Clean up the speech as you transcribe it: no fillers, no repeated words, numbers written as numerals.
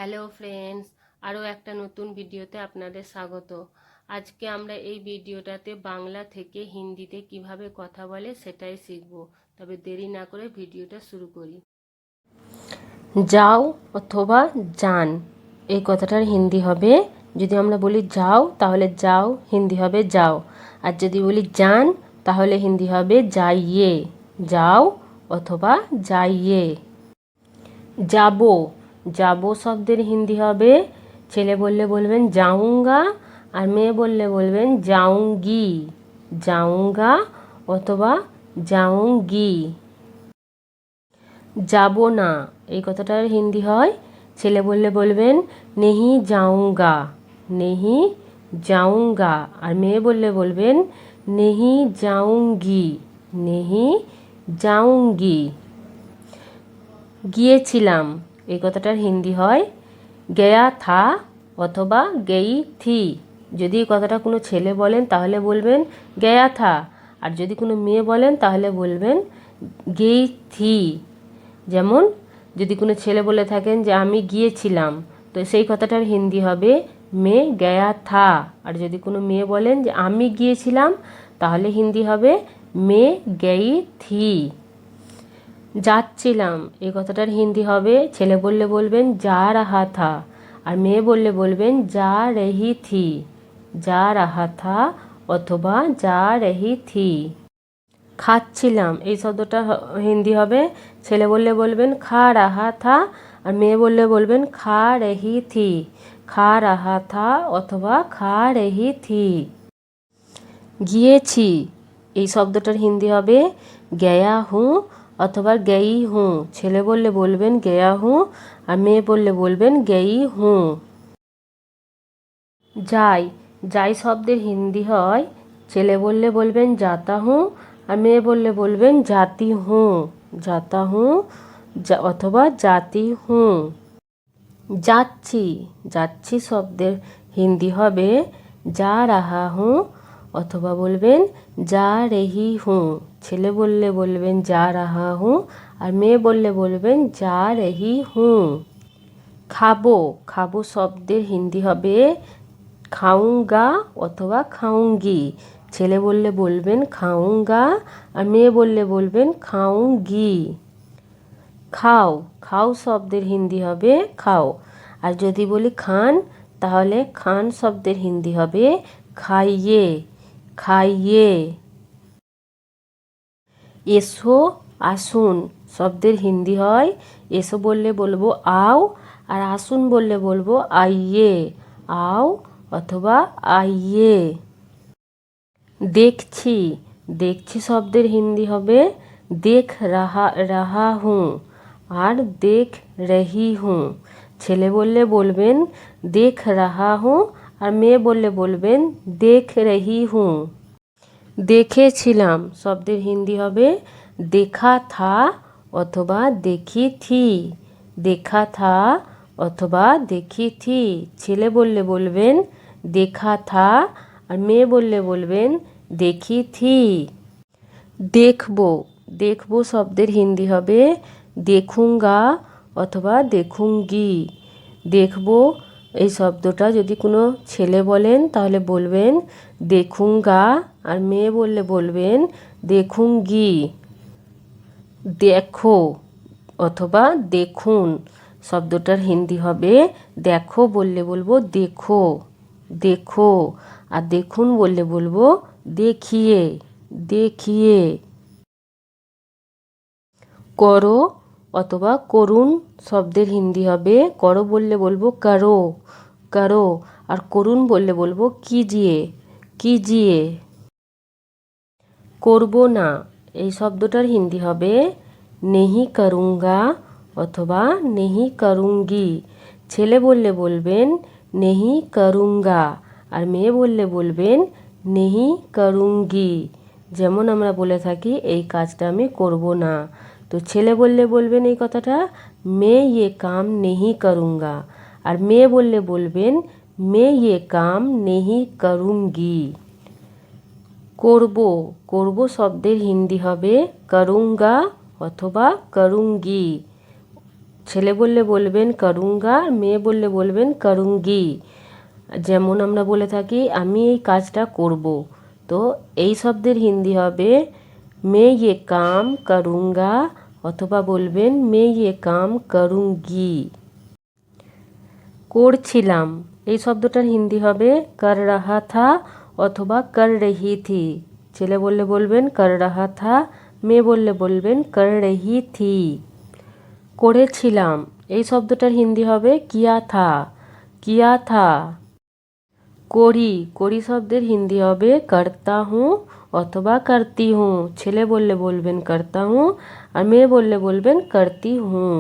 Hello friends, আরও একটা নতুন ভিডিওতে আপনাদের স্বাগত। আজকে আমরা এই ভিডিওটাতে বাংলা থেকে হিন্দিতে কিভাবে কথা বলে সেটাই শিখব। তবে দেরি না করে ভিডিওটা শুরু করি। যাও অথবা যান, এই কথাটার হিন্দি হবে, যদি আমরা বলি যাও তাহলে যাও হিন্দি হবে যাও, আর যদি বলি যান তাহলে হিন্দি হবে যাইয়ে। যাও অথবা যাইয়ে। যাবো, যাবো শব্দের হিন্দি হবে, ছেলে বললে বলবেন যাউঙ্গা, আর মেয়ে বললে বলবেন যাউঙ্গি। যাউঙ্গা অথবা যাউঙ্গি। যাবো না, এই কথাটার হিন্দি হয়, ছেলে বললে বলবেন নেহি যাউঙ্গা। নেহি যাউঙ্গা, আর মেয়ে বললে বলবেন নেহি যাউঙ্গি। নেহি যাউঙ্গি। গিয়েছিলাম, এই কথাটার হিন্দি হয় গয়া থা অথবা গেই থি। যদি এই কথাটা কোনো ছেলে বলেন তাহলে বলবেন গয়া থা, আর যদি কোনো মেয়ে বলেন তাহলে বলবেন গেই থি। যেমন যদি কোনো ছেলে বলে থাকেন যে আমি গিয়েছিলাম, তো সেই কথাটার হিন্দি হবে মে গয়া থা, আর যদি কোনো মেয়ে বলেন যে আমি গিয়েছিলাম তাহলে হিন্দি হবে মে গেই থি। যাচ্ছিলাম, এই কথাটার হিন্দি হবে, ছেলে বললে বলবেন যা রাহা থা, আর মেয়ে বললে বলবেন যা রহি থি। যা রাহা থা অথবা যা রহি থি। খাচ্ছিলাম, এই শব্দটা হিন্দি হবে, ছেলে বললে বলবেন খা রাহা থা, আর মেয়ে বললে বলবেন খা রহি থি। খা রাহা থা অথবা খা রহি থি। গিয়েছি, এই শব্দটার হিন্দি হবে গয়া হুঁ অথবা গেই হুঁ। ছেলে বললে বলবেন গয়া হুঁ, আর মেয়ে বললে বলবেন গেই হুঁ। যাই, যাই শব্দের হিন্দি হয়, ছেলে বললে বলবেন যাতা হুঁ, আর মেয়ে বললে বলবেন জাতি হুঁ। যাতা হুঁ অথবা জাতি হুঁ। যাচ্ছি, যাচ্ছি শব্দের হিন্দি হবে যা রাহা হুঁ অথবা বলবেন যা রেহি হুঁ। ছেলে বললে বলবেন যা রাহা হুঁ, আর মেয়ে বললে বলবেন যা রেহি হুঁ। খাবো, খাবো শব্দের হিন্দি হবে খাউঙ্গা অথবা খাউঙ্গি। ছেলে বললে বলবেন খাউঙ্গা, আর মেয়ে বললে বলবেন খাউঙ্গি। খাও, খাও শব্দের হিন্দি হবে খাও, আর যদি বলি খান তাহলে খান শব্দের হিন্দি হবে খাইয়ে। খাইয়ে। এসো আসুন শব্দের হিন্দি হয়, এসো বললে বলবো আও, আর আসুন বললে বলবো আইয়ে। আও অথবা আইয়ে। দেখছি, দেখছি শব্দের হিন্দি হবে দেখ রাহা রাহা হুঁ, আর দেখ রহি হুঁ। ছেলে বললে বলবেন দেখ রাহা হুঁ, আর মেয়ে বললে বলবেন দেখ রহি হুঁ। দেখেছিলাম শব্দের হিন্দি হবে দেখা থা অথবা দেখি থি। দেখা থা অথবা দেখি থি। ছেলে বললে বলবেন দেখা থা, আর মেয়ে বললে বলবেন দেখি থি। দেখবো, দেখবো শব্দের হিন্দি হবে দেখুঙ্গা অথবা দেখুঙ্গি। দেখবো এই শব্দটা যদি কোনো ছেলে বলেন তাহলে বলবেন দেখুঙ্গা, আর মেয়ে বললে বলবেন দেখুঙ্গি। দেখো অথবা দেখুন শব্দটার হিন্দি হবে দেখো বললে বলবো দেখো। দেখো, আর দেখুন বললে বলবো দেখিয়ে। দেখিয়ে। করো অথবা করুন শব্দের হিন্দি হবে করো বললে বলবো করো। করো, আর করুন বললে বলবো কিজিয়ে। কিজিয়ে। করবো না, এই শব্দটার হিন্দি হবে নেহি করুঙ্গা অথবা নেহি করুঙ্গি। ছেলে বললে বলবেন নেহি করুঙ্গা, আর মেয়ে বললে বলবেন নেহি করুঙ্গি। যেমন আমরা বলে থাকি এই কাজটা আমি করব না, তো ছেলে বললে বলবেন এই কথাটা मैं ये काम नहीं करूँगा, আর মেয়ে বললে বলবেন मैं ये काम नहीं करूँगी। করব, করব শব্দের হিন্দি হবে করুঙ্গা অথবা করুঙ্গি। ছেলে বললে বলবেন করুঙ্গা, মেয়ে বললে বলবেন করুঙ্গি। যেমন আমরা বলে থাকি আমি এই কাজটা করব, তো এই শব্দের হিন্দি হবে मैं ये काम करूँगा অথবা বলবেন मैं ये काम करूँगी। করছিলাম, এই শব্দটার হিন্দি হবে कर रहा था অথবা कर रही थी। ছেলে বললে বলবেন कर रहा था, মেয়ে বললে বলবেন कर रही थी। করেছিলাম, এই শব্দটার হিন্দি হবে किया था, किया था। করি, করি শব্দের হিন্দি হবে करता हूँ অথবা करती हूँ। ছেলে বললে বলবেন करता हूँ আর মেয়ে বললে বলবেন करती हूँ।